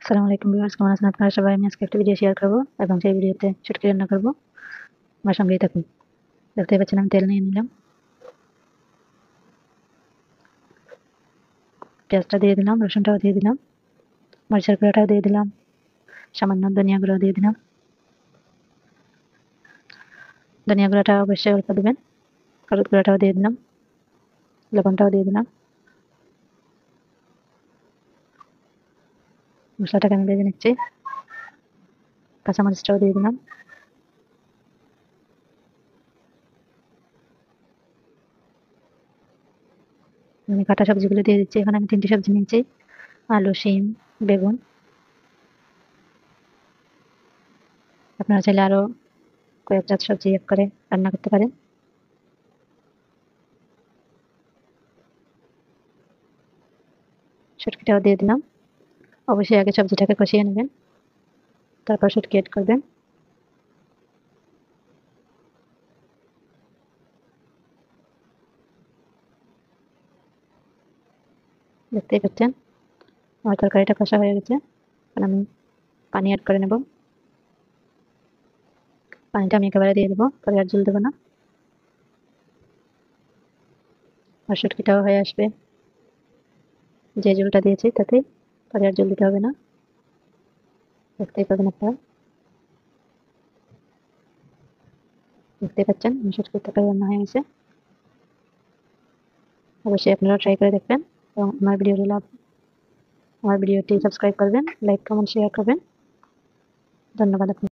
আসসালামু আলাইকুম ভিউয়ার্স, কেমন আছেন আপনারা সবাই? আমি আজকে একটা ভিডিও শেয়ার করব এবং সেই ভিডিওতে শুটকি রান্না করব। আমার সঙ্গেই থাকুন। দেখতেই পাচ্ছেন আমি তেল নিয়ে নিলাম, পেঁয়াজটা দিয়ে দিলাম, রসুনটাও দিয়ে দিলাম, মরিচের গুঁড়াটাও দিয়ে দিলাম, সামান্য ধনিয়া গুঁড়ো দিয়ে দিলাম। ধনিয়া গুঁড়াটা অবশ্যই অল্প দেবেন। হলুদ গুঁড়াটাও দিয়ে দিলাম, লবণটাও দিয়ে দিলাম। মশলাটাকে আমি ভেজে নিচ্ছি। কাঁচামরিচটাও দিয়ে দিলাম। আমি কাটা সবজিগুলো দিয়ে দিচ্ছি। এখানে আমি 3টি সবজি নিয়েছি: আলু, শিম, বেগুন। আপনারা চাইলে আরো কয়েক জাত সবজি এক করে রান্না করতে পারেন। শুটকিটাও দিয়ে দিলাম। অবশ্যই আগে সবজিটাকে কষিয়ে নেবেন, তারপর শুটকি এড করবেন। দেখতেই পাচ্ছেন আমার তরকারিটা কষা হয়ে গেছে। এখন আমি পানি অ্যাড করে নেব। পানিটা আমি একেবারে দিয়ে দেবো, পরে আর জল দেবো না। আর শুটকিটাও হয়ে আসবে যে জলটা দিয়েছি তাতে, পরে আর জল দিতে হবে না। দেখতেই পাবেন আপনারা, দেখতেই পাচ্ছেন আমার শুটকির তরকারি রান্না হয়ে গেছে। অবশ্যই আপনারা ট্রাই করে দেখবেন এবং আমার ভিডিওটি সাবস্ক্রাইব করবেন, লাইক, কমেন্ট, শেয়ার করবেন। ধন্যবাদ আপনাকে।